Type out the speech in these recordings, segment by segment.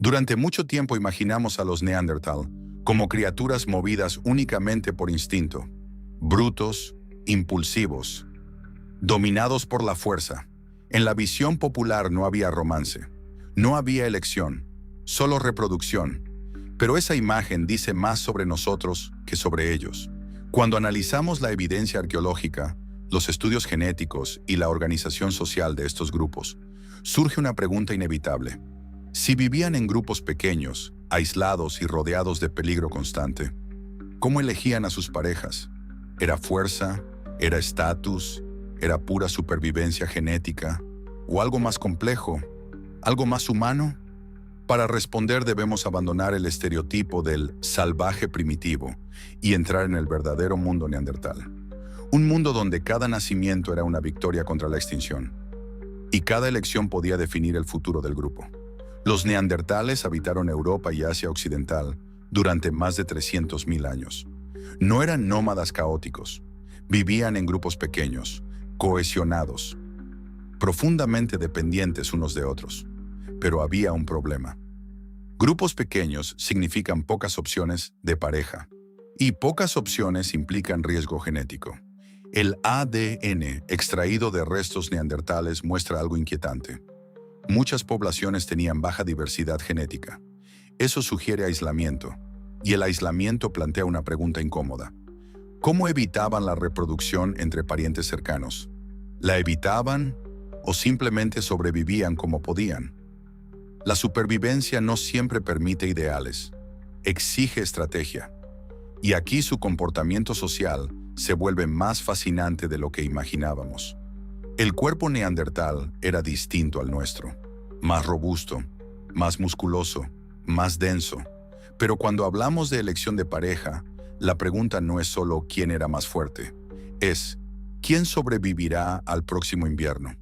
Durante mucho tiempo imaginamos a los Neandertal como criaturas movidas únicamente por instinto, brutos, impulsivos, dominados por la fuerza. En la visión popular no había romance, no había elección, solo reproducción. Pero esa imagen dice más sobre nosotros que sobre ellos. Cuando analizamos la evidencia arqueológica, los estudios genéticos y la organización social de estos grupos, surge una pregunta inevitable. Si vivían en grupos pequeños, aislados y rodeados de peligro constante, ¿cómo elegían a sus parejas? ¿Era fuerza? ¿Era estatus? ¿Era pura supervivencia genética? ¿O algo más complejo? ¿Algo más humano? Para responder debemos abandonar el estereotipo del salvaje primitivo y entrar en el verdadero mundo neandertal. Un mundo donde cada nacimiento era una victoria contra la extinción y cada elección podía definir el futuro del grupo. Los neandertales habitaron Europa y Asia Occidental durante más de 300.000 años. No eran nómadas caóticos. Vivían en grupos pequeños, cohesionados, profundamente dependientes unos de otros. Pero había un problema. Grupos pequeños significan pocas opciones de pareja, y pocas opciones implican riesgo genético. El ADN extraído de restos neandertales muestra algo inquietante. Muchas poblaciones tenían baja diversidad genética. Eso sugiere aislamiento, y el aislamiento plantea una pregunta incómoda. ¿Cómo evitaban la reproducción entre parientes cercanos? ¿La evitaban o simplemente sobrevivían como podían? La supervivencia no siempre permite ideales, exige estrategia. Y aquí su comportamiento social se vuelve más fascinante de lo que imaginábamos. El cuerpo neandertal era distinto al nuestro, más robusto, más musculoso, más denso. Pero cuando hablamos de elección de pareja, la pregunta no es solo quién era más fuerte, es ¿quién sobrevivirá al próximo invierno?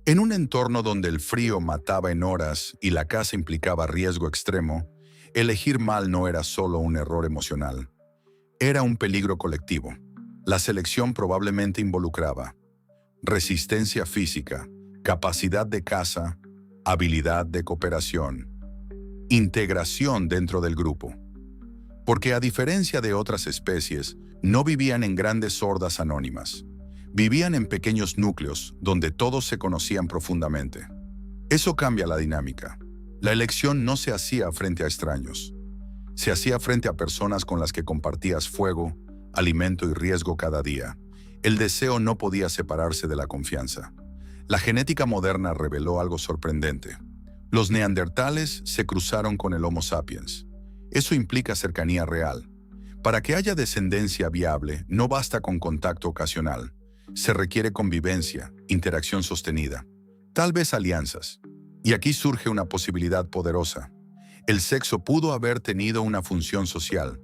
En un entorno donde el frío mataba en horas y la caza implicaba riesgo extremo, elegir mal no era solo un error emocional, era un peligro colectivo. La selección probablemente involucraba resistencia física, capacidad de caza, habilidad de cooperación, integración dentro del grupo. Porque a diferencia de otras especies, no vivían en grandes hordas anónimas. Vivían en pequeños núcleos donde todos se conocían profundamente. Eso cambia la dinámica. La elección no se hacía frente a extraños. Se hacía frente a personas con las que compartías fuego, alimento y riesgo cada día. El deseo no podía separarse de la confianza. La genética moderna reveló algo sorprendente. Los neandertales se cruzaron con el Homo sapiens. Eso implica cercanía real. Para que haya descendencia viable, no basta con contacto ocasional. Se requiere convivencia, interacción sostenida, tal vez alianzas. Y aquí surge una posibilidad poderosa. El sexo pudo haber tenido una función social.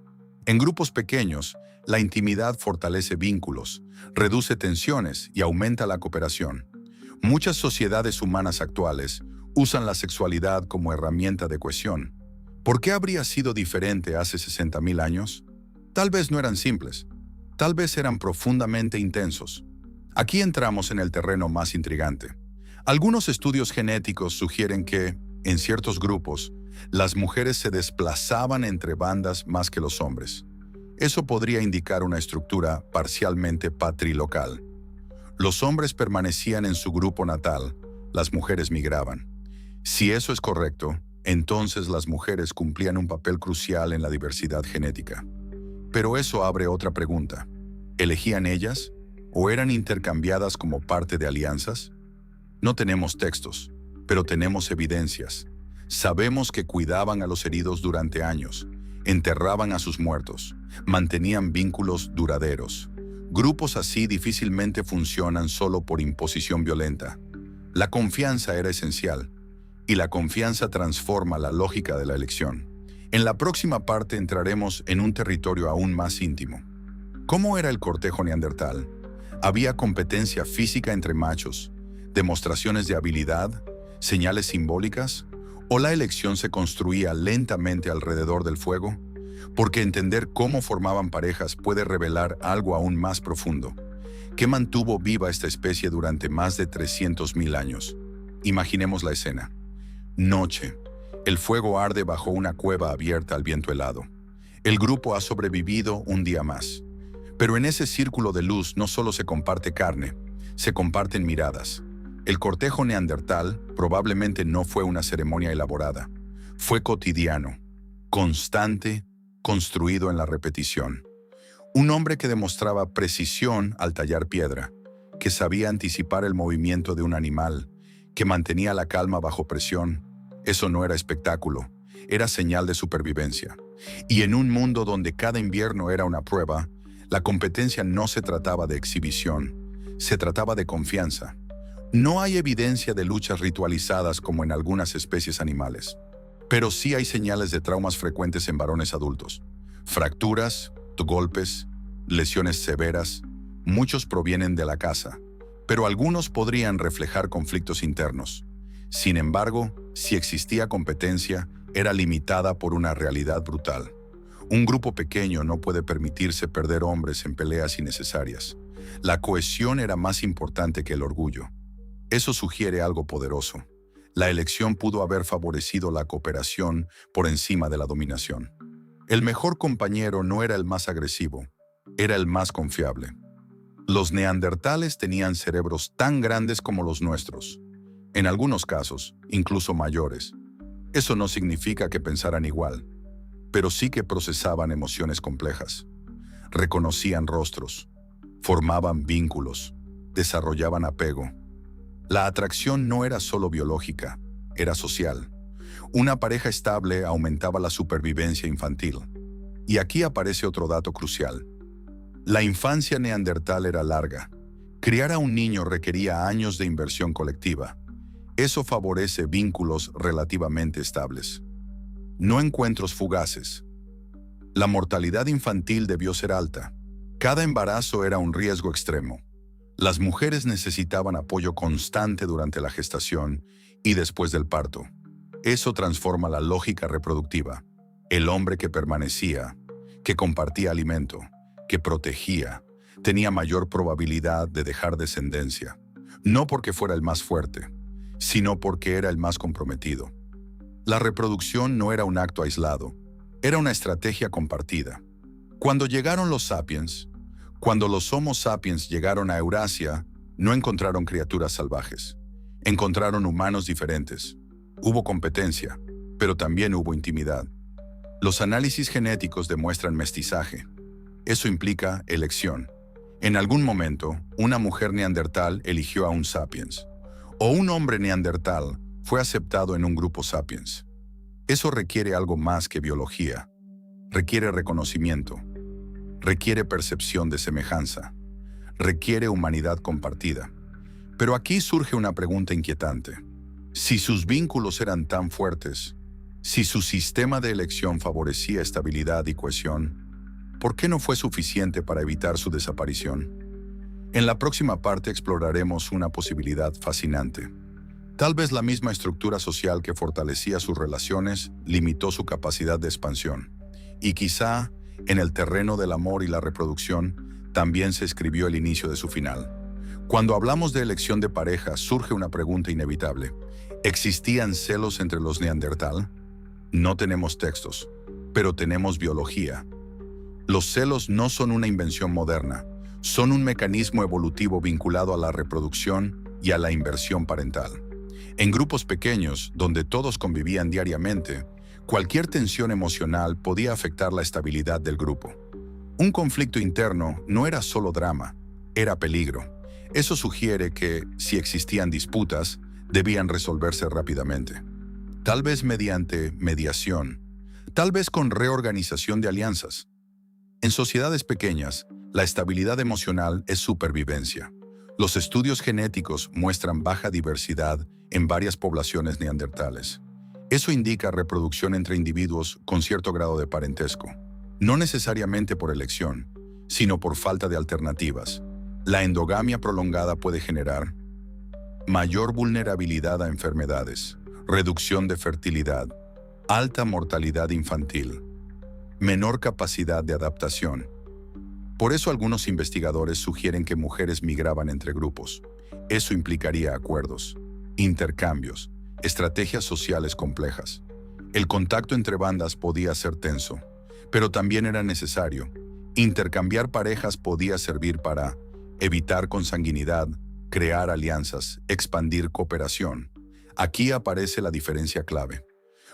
En grupos pequeños, la intimidad fortalece vínculos, reduce tensiones y aumenta la cooperación. Muchas sociedades humanas actuales usan la sexualidad como herramienta de cohesión. ¿Por qué habría sido diferente hace 60.000 años? Tal vez no eran simples. Tal vez eran profundamente intensos. Aquí entramos en el terreno más intrigante. Algunos estudios genéticos sugieren que, en ciertos grupos, las mujeres se desplazaban entre bandas más que los hombres. Eso podría indicar una estructura parcialmente patrilocal. Los hombres permanecían en su grupo natal, las mujeres migraban. Si eso es correcto, entonces las mujeres cumplían un papel crucial en la diversidad genética. Pero eso abre otra pregunta. ¿Elegían ellas? ¿O eran intercambiadas como parte de alianzas? No tenemos textos, pero tenemos evidencias. Sabemos que cuidaban a los heridos durante años, enterraban a sus muertos, mantenían vínculos duraderos. Grupos así difícilmente funcionan solo por imposición violenta. La confianza era esencial, y la confianza transforma la lógica de la elección. En la próxima parte entraremos en un territorio aún más íntimo. ¿Cómo era el cortejo neandertal? ¿Había competencia física entre machos, demostraciones de habilidad, señales simbólicas? ¿O la elección se construía lentamente alrededor del fuego? Porque entender cómo formaban parejas puede revelar algo aún más profundo. ¿Qué mantuvo viva esta especie durante más de 300.000 años? Imaginemos la escena. Noche. El fuego arde bajo una cueva abierta al viento helado. El grupo ha sobrevivido un día más. Pero en ese círculo de luz no solo se comparte carne, se comparten miradas. El cortejo neandertal probablemente no fue una ceremonia elaborada. Fue cotidiano, constante, construido en la repetición. Un hombre que demostraba precisión al tallar piedra, que sabía anticipar el movimiento de un animal, que mantenía la calma bajo presión. Eso no era espectáculo, era señal de supervivencia. Y en un mundo donde cada invierno era una prueba, la competencia no se trataba de exhibición, se trataba de confianza. No hay evidencia de luchas ritualizadas como en algunas especies animales, pero sí hay señales de traumas frecuentes en varones adultos. Fracturas, golpes, lesiones severas, muchos provienen de la caza, pero algunos podrían reflejar conflictos internos. Sin embargo, si existía competencia, era limitada por una realidad brutal. Un grupo pequeño no puede permitirse perder hombres en peleas innecesarias. La cohesión era más importante que el orgullo. Eso sugiere algo poderoso. La elección pudo haber favorecido la cooperación por encima de la dominación. El mejor compañero no era el más agresivo, era el más confiable. Los neandertales tenían cerebros tan grandes como los nuestros. En algunos casos, incluso mayores. Eso no significa que pensaran igual, pero sí que procesaban emociones complejas. Reconocían rostros, formaban vínculos, desarrollaban apego. La atracción no era solo biológica, era social. Una pareja estable aumentaba la supervivencia infantil. Y aquí aparece otro dato crucial. La infancia neandertal era larga. Criar a un niño requería años de inversión colectiva. Eso favorece vínculos relativamente estables. No encuentros fugaces. La mortalidad infantil debió ser alta. Cada embarazo era un riesgo extremo. Las mujeres necesitaban apoyo constante durante la gestación y después del parto. Eso transforma la lógica reproductiva. El hombre que permanecía, que compartía alimento, que protegía, tenía mayor probabilidad de dejar descendencia. No porque fuera el más fuerte, sino porque era el más comprometido. La reproducción no era un acto aislado, era una estrategia compartida. Cuando llegaron los sapiens, cuando los Homo sapiens llegaron a Eurasia, no encontraron criaturas salvajes. Encontraron humanos diferentes. Hubo competencia, pero también hubo intimidad. Los análisis genéticos demuestran mestizaje. Eso implica elección. En algún momento, una mujer neandertal eligió a un sapiens. O un hombre neandertal fue aceptado en un grupo sapiens. Eso requiere algo más que biología. Requiere reconocimiento. Requiere percepción de semejanza. Requiere humanidad compartida. Pero aquí surge una pregunta inquietante. Si sus vínculos eran tan fuertes, si su sistema de elección favorecía estabilidad y cohesión, ¿por qué no fue suficiente para evitar su desaparición? En la próxima parte exploraremos una posibilidad fascinante. Tal vez la misma estructura social que fortalecía sus relaciones limitó su capacidad de expansión. Y quizá, en el terreno del amor y la reproducción, también se escribió el inicio de su final. Cuando hablamos de elección de pareja, surge una pregunta inevitable. ¿Existían celos entre los neandertal? No tenemos textos, pero tenemos biología. Los celos no son una invención moderna, son un mecanismo evolutivo vinculado a la reproducción y a la inversión parental. En grupos pequeños, donde todos convivían diariamente, cualquier tensión emocional podía afectar la estabilidad del grupo. Un conflicto interno no era solo drama, era peligro. Eso sugiere que, si existían disputas, debían resolverse rápidamente. Tal vez mediante mediación, tal vez con reorganización de alianzas. En sociedades pequeñas, la estabilidad emocional es supervivencia. Los estudios genéticos muestran baja diversidad en varias poblaciones neandertales. Eso indica reproducción entre individuos con cierto grado de parentesco, no necesariamente por elección, sino por falta de alternativas. La endogamia prolongada puede generar mayor vulnerabilidad a enfermedades, reducción de fertilidad, alta mortalidad infantil, menor capacidad de adaptación. Por eso algunos investigadores sugieren que mujeres migraban entre grupos. Eso implicaría acuerdos, intercambios, estrategias sociales complejas. El contacto entre bandas podía ser tenso, pero también era necesario. Intercambiar parejas podía servir para evitar consanguinidad, crear alianzas, expandir cooperación. Aquí aparece la diferencia clave.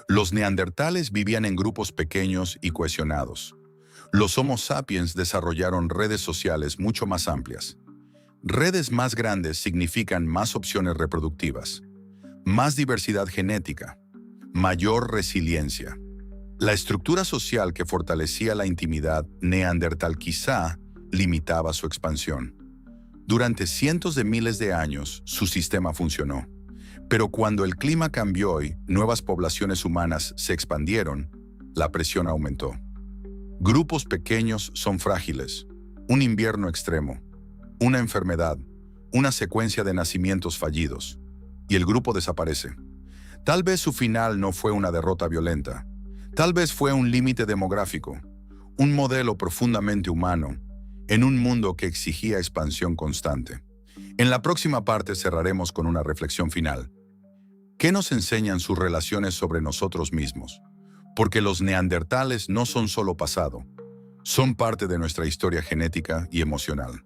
Los neandertales vivían en grupos pequeños y cohesionados. Los Homo sapiens desarrollaron redes sociales mucho más amplias. Redes más grandes significan más opciones reproductivas, más diversidad genética, mayor resiliencia. La estructura social que fortalecía la intimidad neandertal quizá limitaba su expansión. Durante cientos de miles de años, su sistema funcionó. Pero cuando el clima cambió y nuevas poblaciones humanas se expandieron, la presión aumentó. Grupos pequeños son frágiles. Un invierno extremo, una enfermedad, una secuencia de nacimientos fallidos, y el grupo desaparece. Tal vez su final no fue una derrota violenta. Tal vez fue un límite demográfico, un modelo profundamente humano, en un mundo que exigía expansión constante. En la próxima parte cerraremos con una reflexión final. ¿Qué nos enseñan sus relaciones sobre nosotros mismos? Porque los neandertales no son solo pasado, son parte de nuestra historia genética y emocional.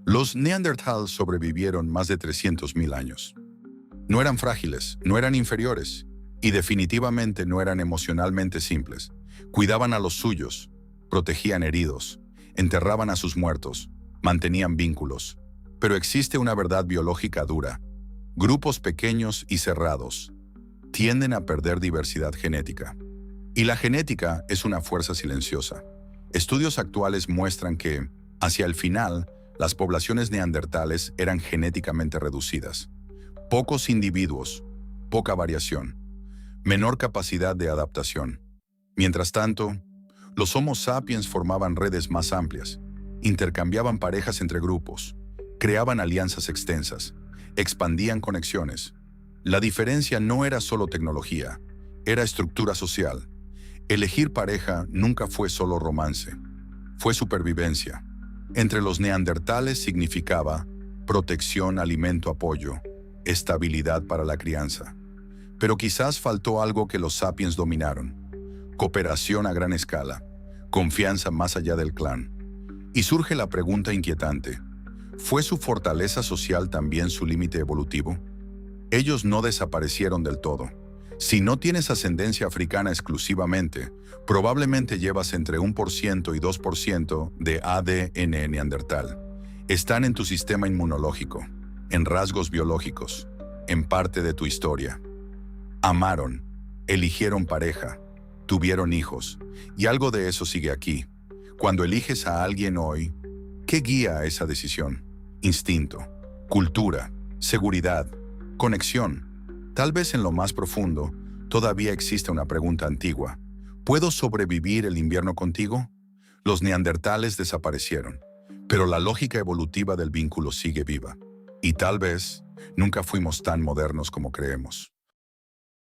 Los neandertales sobrevivieron más de 300.000 años. No eran frágiles, no eran inferiores, y definitivamente no eran emocionalmente simples. Cuidaban a los suyos, protegían heridos, enterraban a sus muertos, mantenían vínculos. Pero existe una verdad biológica dura. Grupos pequeños y cerrados tienden a perder diversidad genética. Y la genética es una fuerza silenciosa. Estudios actuales muestran que, hacia el final, las poblaciones neandertales eran genéticamente reducidas. Pocos individuos, poca variación, menor capacidad de adaptación. Mientras tanto, los Homo sapiens formaban redes más amplias, intercambiaban parejas entre grupos, creaban alianzas extensas, expandían conexiones. La diferencia no era solo tecnología, era estructura social. Elegir pareja nunca fue solo romance, fue supervivencia. Entre los neandertales significaba protección, alimento, apoyo, estabilidad para la crianza. Pero quizás faltó algo que los sapiens dominaron: cooperación a gran escala, confianza más allá del clan. Y surge la pregunta inquietante: ¿fue su fortaleza social también su límite evolutivo? Ellos no desaparecieron del todo. Si no tienes ascendencia africana exclusivamente, probablemente llevas entre 1% y 2% de ADN neandertal. Están en tu sistema inmunológico, en rasgos biológicos, en parte de tu historia. Amaron, eligieron pareja, tuvieron hijos, y algo de eso sigue aquí. Cuando eliges a alguien hoy, ¿qué guía a esa decisión? Instinto, cultura, seguridad, conexión. Tal vez en lo más profundo, todavía existe una pregunta antigua. ¿Puedo sobrevivir el invierno contigo? Los neandertales desaparecieron, pero la lógica evolutiva del vínculo sigue viva. Y tal vez nunca fuimos tan modernos como creemos.